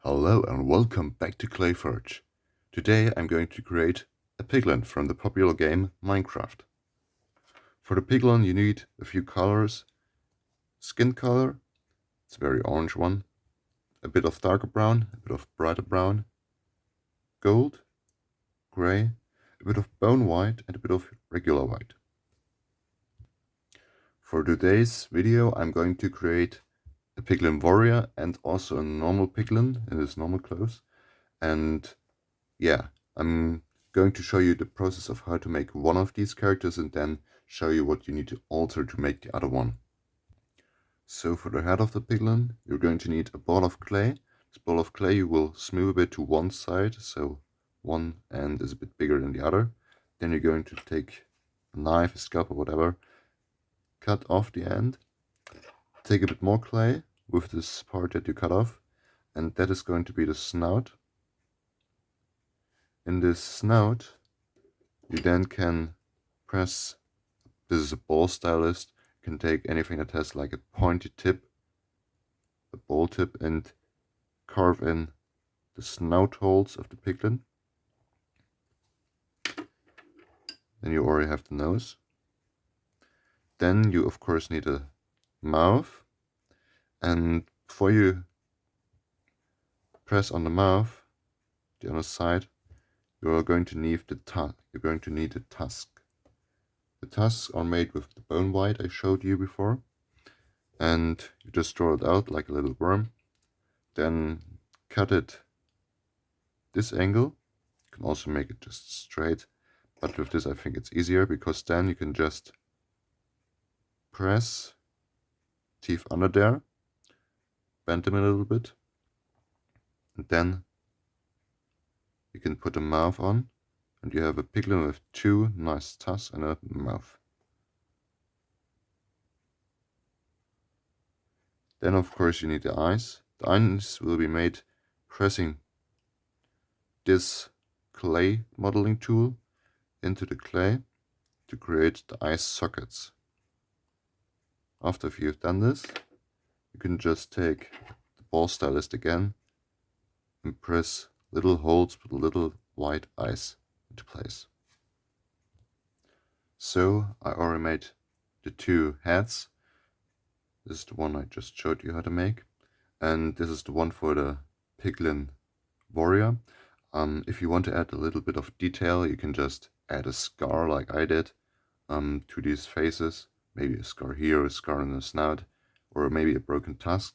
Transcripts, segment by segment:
Hello and welcome back to Clayforge. Today I'm going to create a piglin from the popular game Minecraft. For the piglin you need a few colors. Skin color, it's a very orange one, a bit of darker brown, a bit of brighter brown, gold, grey, a bit of bone white and a bit of regular white. For today's video I'm going to create a piglin warrior and also a normal piglin in his normal clothes. And yeah, I'm going to show you the process of how to make one of these characters and then show you what you need to alter to make the other one. So for the head of the piglin, you're going to need a ball of clay. This ball of clay you will smooth a bit to one side, so one end is a bit bigger than the other. Then you're going to take a knife, a scalpel, whatever, cut off the end, take a bit more clay with this part that you cut off, and that is going to be the snout. In this snout, you then can press, this is a ball stylist, you can take anything that has like a pointy tip, a ball tip, and carve in the snout holes of the piglin. Then you already have the nose. Then you of course need a mouth, and before you press on the mouth, the other side, you're going to need the tusk. The tusks are made with the bone white I showed you before, and you just draw it out like a little worm. Then cut it this angle. You can also make it just straight, but with this I think it's easier because then you can just press teeth under there, bend them a little bit, and then you can put a mouth on, and you have a piglin with two nice tusks and a mouth. Then of course you need the eyes. The eyes will be made pressing this clay modeling tool into the clay to create the eye sockets. After you've done this, you can just take the ball stylist again and press little holes with little white eyes into place. So I already made the two heads. This is the one I just showed you how to make, and this is the one for the piglin warrior. If you want to add a little bit of detail, you can just add a scar like I did to these faces. Maybe a scar here, a scar in the snout, or maybe a broken tusk,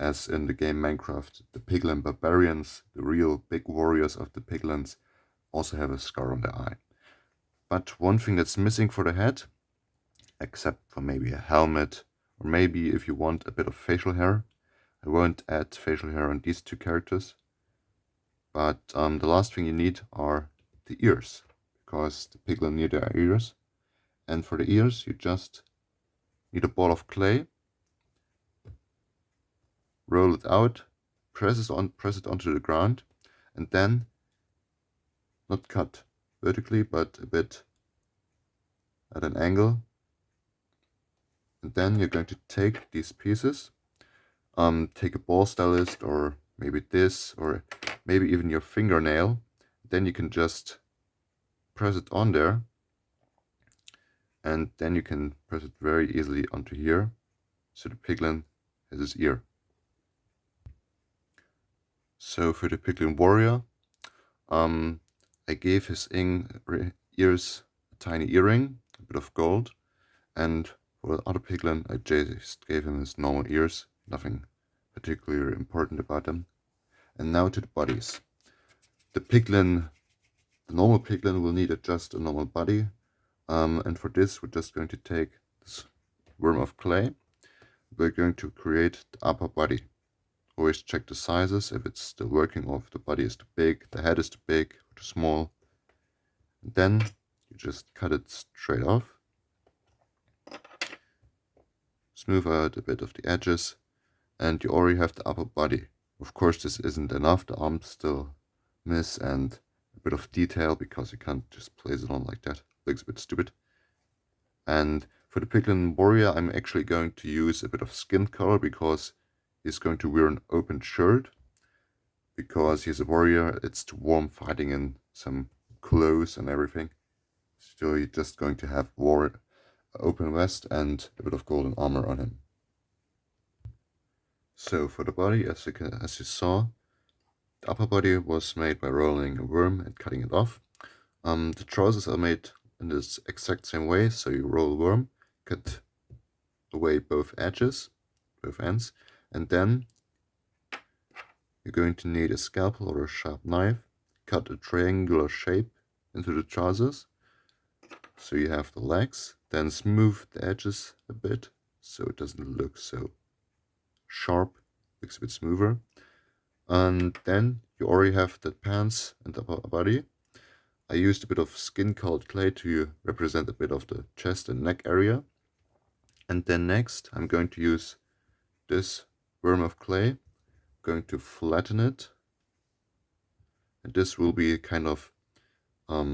as in the game Minecraft. The piglin barbarians, the real big warriors of the piglins, also have a scar on their eye. But one thing that's missing for the head, except for maybe a helmet, or maybe if you want a bit of facial hair, I won't add facial hair on these two characters. But the last thing you need are the ears, because the piglin need their ears. And for the ears, you just need a ball of clay, roll it out, press it onto the ground, and then not cut vertically, but a bit at an angle. And then you're going to take these pieces, take a ball stylist, or maybe this, or maybe even your fingernail. Then you can just press it on there, and then you can press it very easily onto here, so the piglin has his ear. So for the piglin warrior, I gave his ears a tiny earring, a bit of gold, and for the other piglin I just gave him his normal ears, nothing particularly important about them. And now to the bodies. The normal piglin will need just a normal body, and for this we're just going to take this worm of clay. We're going to create the upper body. Always check the sizes, if it's still working, or if the body is too big, the head is too big or too small. And then you just cut it straight off, smooth out a bit of the edges, and you already have the upper body. Of course this isn't enough, the arms still miss and a bit of detail, because you can't just place it on like that, looks a bit stupid. And for the piglin warrior I'm actually going to use a bit of skin color, because he's going to wear an open shirt, because he's a warrior, it's too warm fighting in some clothes and everything. So you're just going to have open vest and a bit of golden armor on him. So for the body, as you saw, the upper body was made by rolling a worm and cutting it off. The trousers are made in this exact same way, so you roll a worm, cut away both edges, both ends, and then you're going to need a scalpel or a sharp knife, cut a triangular shape into the trousers, so you have the legs, then smooth the edges a bit, so it doesn't look so sharp, looks a bit smoother. And then you already have the pants and the body. I used a bit of skin colored clay to represent a bit of the chest and neck area. And then next I'm going to use this worm of clay, going to flatten it. And this will be kind of, how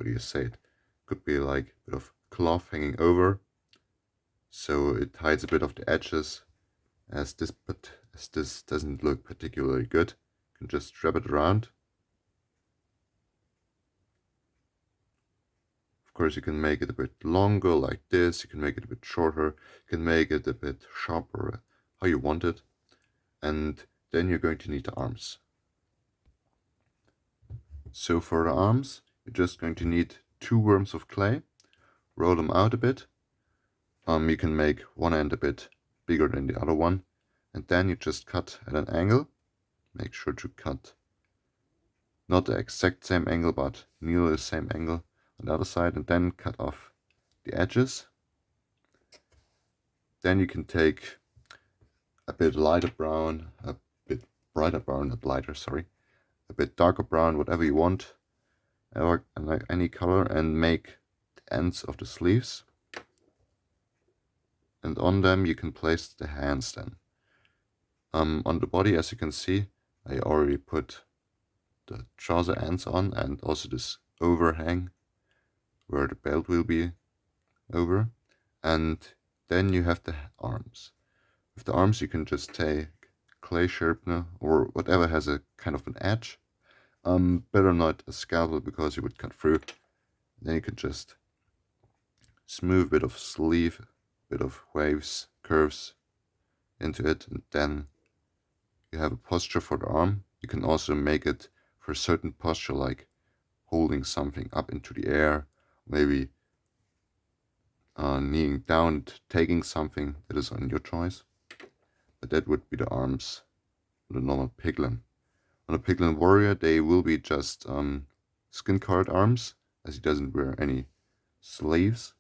do you say it? Could be like a bit of cloth hanging over, so it hides a bit of the edges, as this doesn't look particularly good. You can just wrap it around. Of course, you can make it a bit longer like this, you can make it a bit shorter, you can make it a bit sharper, how you want it. And then you're going to need the arms. So for the arms, you're just going to need 2 worms of clay, roll them out a bit. You can make one end a bit bigger than the other one, and then you just cut at an angle. Make sure to cut not the exact same angle, but nearly the same angle on the other side, and then cut off the edges. Then you can take a bit lighter brown, a bit brighter brown, not lighter, sorry, a bit darker brown, whatever you want, or any color, and make the ends of the sleeves. And on them you can place the hands then. On the body, as you can see, I already put the trouser ends on, and also this overhang where the belt will be over. And then you have the arms. With the arms you can just take clay sharpener or whatever has a kind of an edge. Better not a scalpel because you would cut through. Then you can just smooth a bit of sleeve, bit of waves, curves into it, and then you have a posture for the arm. You can also make it for a certain posture, like holding something up into the air, maybe kneeling down and taking something. That is on your choice. But that would be the arms on the normal piglin. On a piglin warrior, they will be just skin-colored arms, as he doesn't wear any sleeves.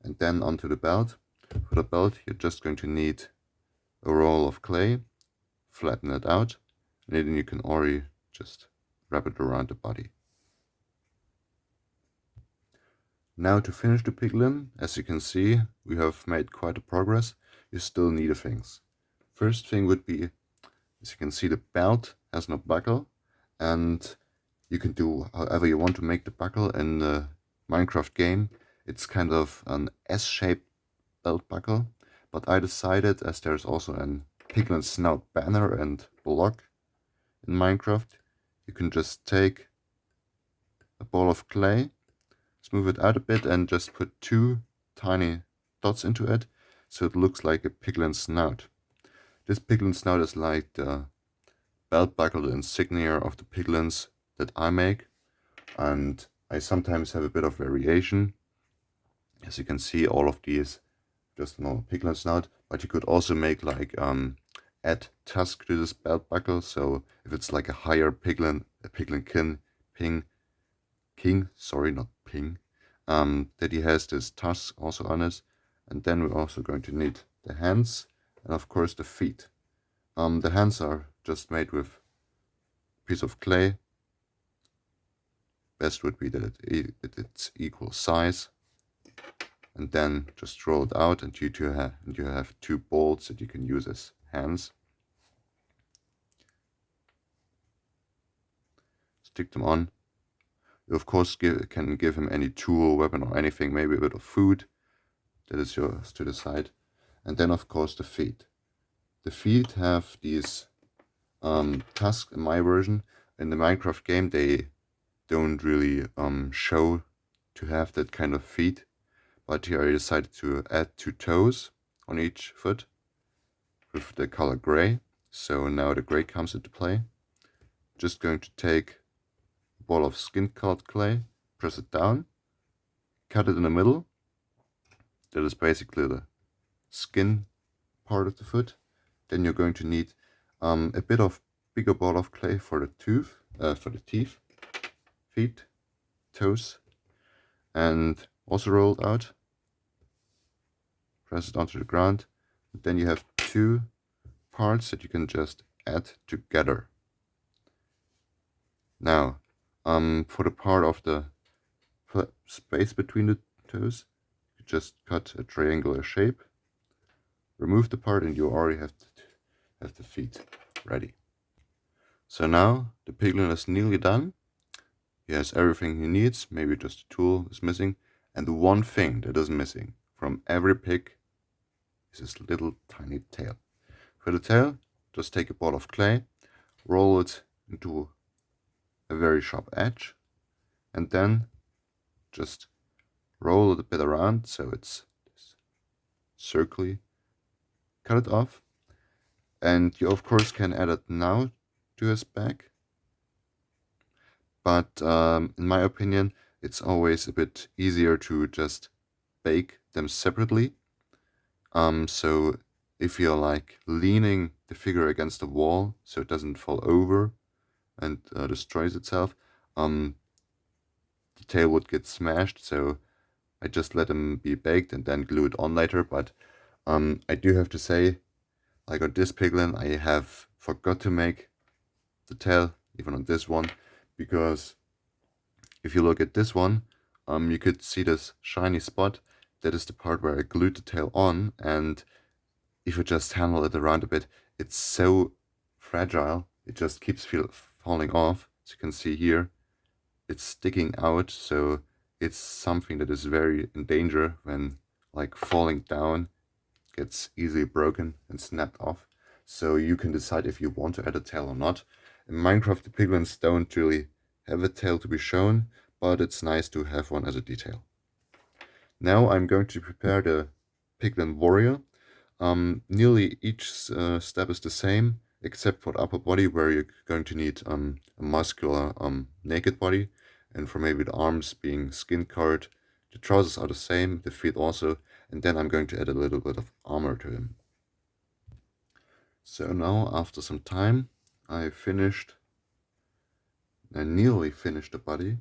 And then onto the belt. For the belt, you're just going to need a roll of clay, flatten it out, and then you can already just wrap it around the body. Now to finish the piglin, as you can see, we have made quite a progress. You still need a things. First thing would be, as you can see, the belt has no buckle, and you can do however you want to make the buckle in the Minecraft game. It's kind of an S-shaped belt buckle, but I decided, as there's also an piglin snout banner and block in Minecraft, you can just take a ball of clay, smooth it out a bit, and just put 2 tiny dots into it, so it looks like a piglin snout. This piglin snout is like the belt buckle, the insignia of the piglins that I make, and I sometimes have a bit of variation. As you can see, all of these just a normal piglin snout, but you could also make like add tusk to this belt buckle, so if it's like a higher piglin, a piglin king, sorry, not ping, that he has this tusk also on it. And then we're also going to need the hands and of course the feet. The hands are just made with a piece of clay. Best would be that it's equal size, and then just roll it out, and you have 2 bolts that you can use as hands. Stick them on. You of course can give him any tool, weapon, or anything, maybe a bit of food. That is yours to decide. And then of course the feet. The feet have these task in my version. In the Minecraft game, they don't really show to have that kind of feet, but here I decided to add 2 toes on each foot with the color gray. So now the gray comes into play. Just going to take a ball of skin colored clay, press it down, cut it in the middle. That is basically the skin part of the foot. Then you're going to need a bit of bigger ball of clay for the teeth, feet, toes, and also roll it out. Press it onto the ground. Then you have 2 parts that you can just add together. Now, for the part of the space between the toes, you just cut a triangular shape, remove the part, and you already have the feet ready. So now the piglin is nearly done. He has everything he needs, maybe just a tool is missing, and the one thing that is missing from every pig is his little tiny tail. For the tail, just take a ball of clay, roll it into a very sharp edge, and then just roll it a bit around so it's circly. Cut it off, and you of course can add it now to his back, but in my opinion it's always a bit easier to just bake them separately. So if you're like leaning the figure against the wall so it doesn't fall over and destroys itself, the tail would get smashed, so I just let them be baked and then glue it on later. But I do have to say, like on this piglin, I have forgot to make the tail, even on this one, because if you look at this one, you could see this shiny spot. That is the part where I glued the tail on, and if you just handle it around a bit, it's so fragile, it just keeps falling off. As you can see here, it's sticking out, so it's something that is very in danger when like falling down, gets easily broken and snapped off. So you can decide if you want to add a tail or not. In Minecraft, the piglins don't really have a tail to be shown, but it's nice to have one as a detail. Now I'm going to prepare the piglin warrior. Nearly each step is the same, except for the upper body, where you're going to need a muscular naked body, and for maybe the arms being skin colored. The trousers are the same, the feet also, and then I'm going to add a little bit of armor to him. So now, after some time, I nearly finished the body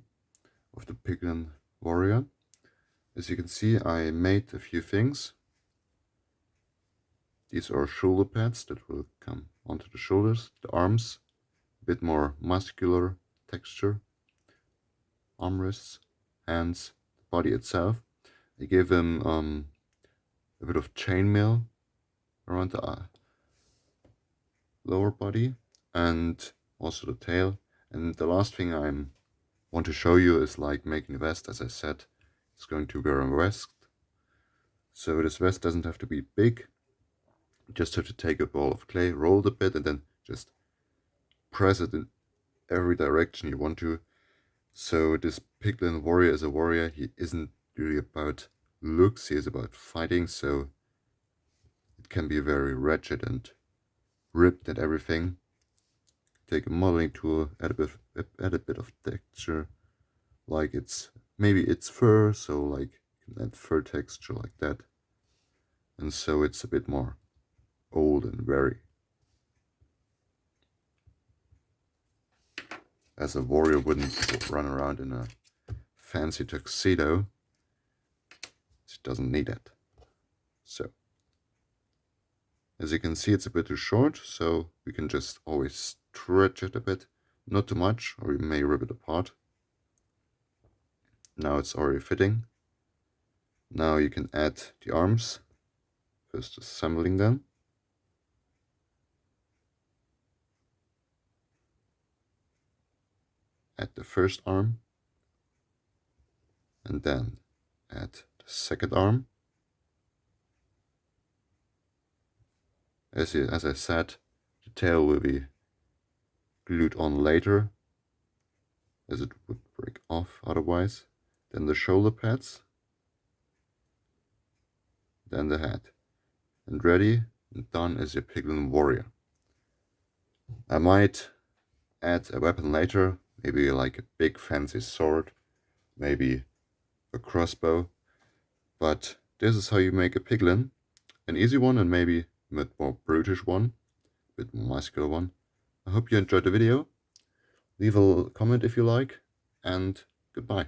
of the piglin warrior. As you can see, I made a few things. These are shoulder pads that will come onto the shoulders, the arms, a bit more muscular texture, armrests, hands, the body itself. I gave him a bit of chainmail around the lower body and also the tail. And the last thing I want to show you is like making a vest. As I said, it's going to wear a vest. So this vest doesn't have to be big. You just have to take a ball of clay, roll it a bit, and then just press it in every direction you want to. So this piglin warrior is a warrior. He isn't really about looks, he is about fighting, so it can be very wretched and ripped and everything. Take a modeling tool, add a bit of texture, like maybe it's fur, so like you can add fur texture like that, and so it's a bit more old and weary. As a warrior wouldn't run around in a fancy tuxedo, it doesn't need it. So as you can see, it's a bit too short, so we can just always stretch it a bit, not too much, or we may rip it apart. Now it's already fitting. Now you can add the arms, first assembling them. Add the first arm, and then add the second arm. As I said, the tail will be glued on later, as it would break off otherwise. Then the shoulder pads, then the head. And ready and done is your piglin warrior. I might add a weapon later, maybe like a big fancy sword, maybe a crossbow, but this is how you make a piglin. An easy one and maybe a bit more brutish one, a bit more muscular one. I hope you enjoyed the video. Leave a comment if you like, and goodbye.